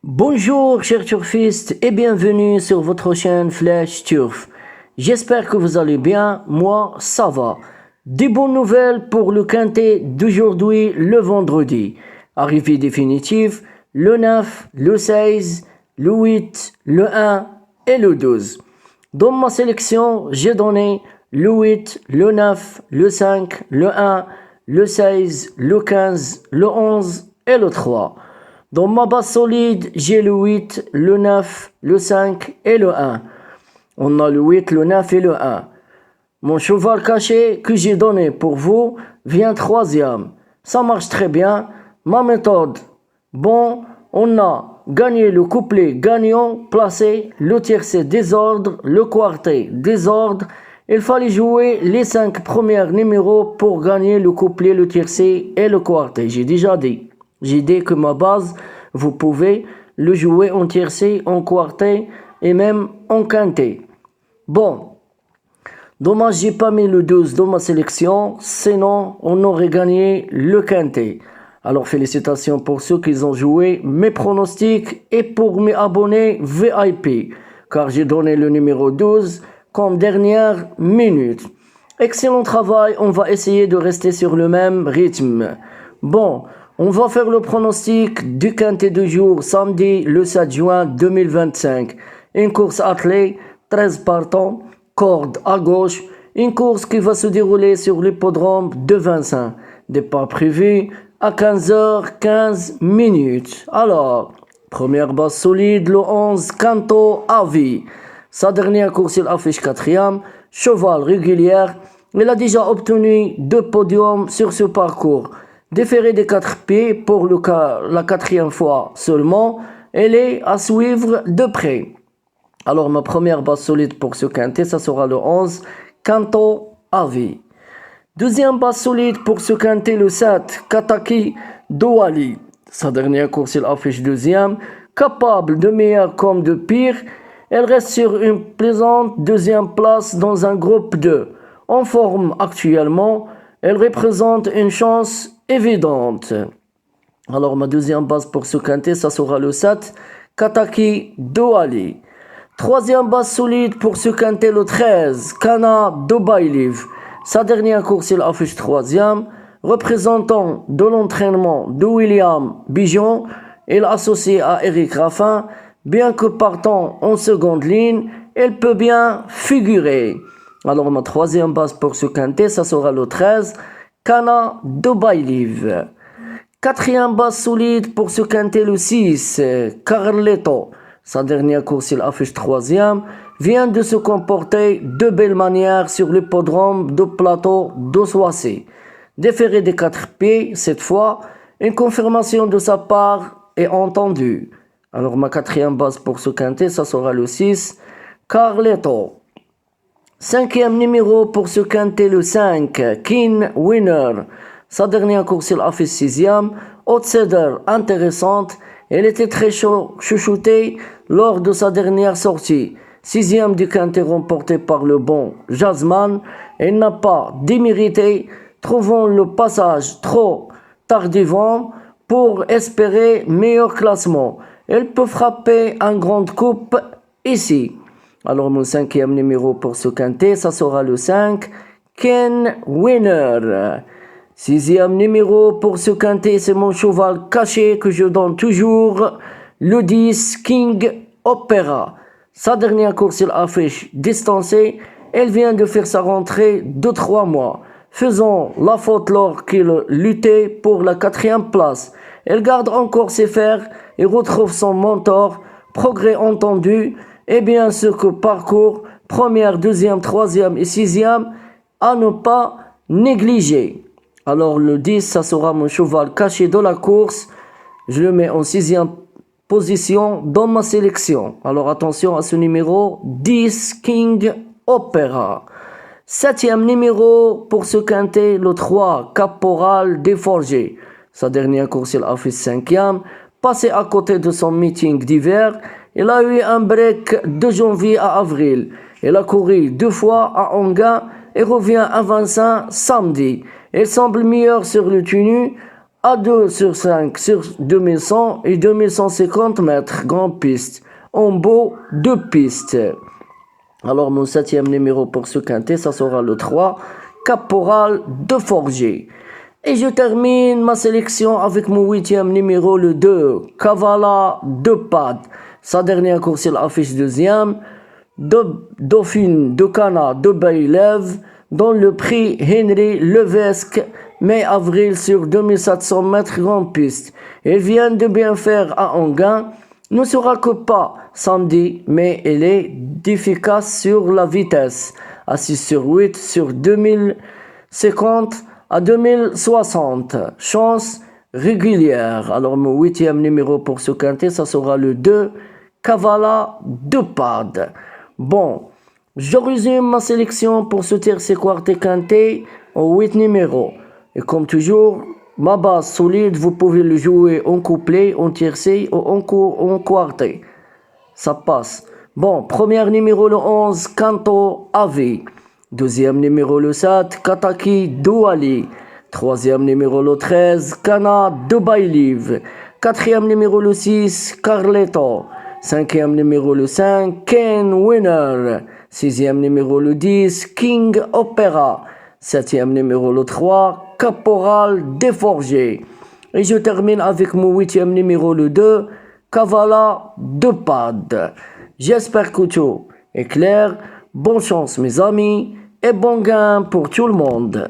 Bonjour chers turfistes et bienvenue sur votre chaîne Flash Turf. J'espère que vous allez bien, moi ça va. Des bonnes nouvelles pour le quintet d'aujourd'hui le vendredi. Arrivée définitive, le 9, le 16, le 8, le 1 et le 12. Dans ma sélection, j'ai donné le 8, le 9, le 5, le 1, le 16, le 15, le 11 et le 3. Dans ma base solide, j'ai le 8, le 9, le 5 et le 1. On a le 8, le 9 et le 1. Mon cheval caché que j'ai donné pour vous vient troisième. Ça marche très bien. Ma méthode, bon, on a gagné le couplet gagnant, placé, le tiercé désordre, le quartet désordre. Il fallait jouer les 5 premiers numéros pour gagner le couplet, le tiercé et le quartet. J'ai déjà dit. J'ai dit que ma base, vous pouvez le jouer en tiercé, en quartet et même en quintet. Bon, dommage j'ai pas mis le 12 dans ma sélection, sinon on aurait gagné le quintet. Alors félicitations pour ceux qui ont joué mes pronostics et pour mes abonnés VIP, car j'ai donné le numéro 12 comme dernière minute. Excellent travail, on va essayer de rester sur le même rythme. Bon, on va faire le pronostic du quintet du jour, samedi le 7 juin 2025. Une course attelée, 13 partants, corde à gauche. Une course qui va se dérouler sur l'hippodrome de Vincennes. Départ prévu à 15h15 minutes. Alors, première base solide, le 11, Canto Avi. Sa dernière course, il affiche 4e. Cheval régulière. Il a déjà obtenu 2 podiums sur ce parcours. Déféré des 4 pieds pour la 4e fois seulement, elle est à suivre de près. Alors ma première base solide pour ce quintet, ça sera le 11, Canto Avi. Deuxième base solide pour ce quintet, le 7, Kataki Douali. Sa dernière course, il affiche 2e, capable de meilleur comme de pire. Elle reste sur une plaisante 2e place dans un groupe 2. En forme actuellement, elle représente une chance évidente. Alors ma deuxième base pour ce quintet, ça sera le 7, Kataki Douali. Troisième base solide pour ce quintet, le 13, Kana Dubailiv. Sa dernière course, il affiche 3e. Représentant de l'entraînement de William Bijon, il associé à Eric Raffin. Bien que partant en seconde ligne, elle peut bien figurer. Alors ma troisième base pour ce quintet, ça sera le 13, Kana Dubailiv. Quatrième base solide pour ce quintet, le 6, Carletto. Sa dernière course, il affiche 3e. Vient de se comporter de belle manière sur l'hippodrome de plateau d'Ossoissy. Déféré des 4 pieds, cette fois, une confirmation de sa part est entendue. Alors ma quatrième base pour ce quintet, ça sera le 6, Carletto. Cinquième numéro pour ce quintet, le 5, Keen Winner. Sa dernière course, il affiche 6e. Outsider intéressante. Elle était très chouchoutée lors de sa dernière sortie. 6e du quintet remporté par le bon Jasmine. Elle n'a pas démérité, trouvant le passage trop tardivement pour espérer meilleur classement. Elle peut frapper en grande coupe ici. Alors mon 5e numéro pour ce quintet, ça sera le 5, Ken Winner. 6e numéro pour ce quintet, c'est mon cheval caché que je donne toujours, le 10, King Opera. Sa dernière course, il affiche distancée. Elle vient de faire sa rentrée de 3 mois, faisant la faute lors qu'il luttait pour la 4e place. Elle garde encore ses fers et retrouve son mentor, progrès entendu. Et bien ce que parcours, 1er, 2e, 3e et 6e, à ne pas négliger. Alors le 10, ça sera mon cheval caché de la course. Je le mets en 6e position dans ma sélection. Alors attention à ce numéro 10, King Opera. 7e numéro pour ce quintet, le 3, Caporal Desforges. Sa dernière course, il affiche 5e. Passé à côté de son meeting d'hiver, il a eu un break de janvier à avril. Il a couru 2 fois à Anguin et revient à Vincennes samedi. Il semble meilleur sur le tenue A2 sur 5 sur 2100 et 2150 mètres, grande piste. En beau, 2 pistes. Alors mon 7e numéro pour ce quintet, ça sera le 3, Caporal de Forger. Et je termine ma sélection avec mon 8e numéro, le 2, Cavala de Pad. Sa dernière course, il affiche 2e. Dauphine de Cana de Baylev dans le prix Henry Levesque, mai-avril sur 2700 mètres grande piste. Il vient de bien faire à Anguin. Ne sera que pas samedi, mais elle est efficace sur la vitesse. À 6 sur 8 sur 2050 à 2060. Chance régulière. Alors mon 8e numéro pour ce quintet, ça sera le 2, Cavala de Pad. Bon, je résume ma sélection pour ce tiercé quartet quintet en 8 numéros. Et comme toujours, ma base solide, vous pouvez le jouer en couplet, en tiercé ou en quartet. Ça passe. Bon, premier numéro le 11, Canto Ave. Deuxième numéro le 7, Kataki Douali. Troisième numéro le 13, Cana de Bayliv. Quatrième numéro le 6, Carletto. Cinquième numéro le 5, Ken Winner. Sixième numéro le 10, King Opera. Septième numéro le 3, Caporal Déforgé. Et je termine avec mon 8e numéro le 2, Cavala de Pad. J'espère que tout est clair. Bonne chance mes amis et bon gain pour tout le monde.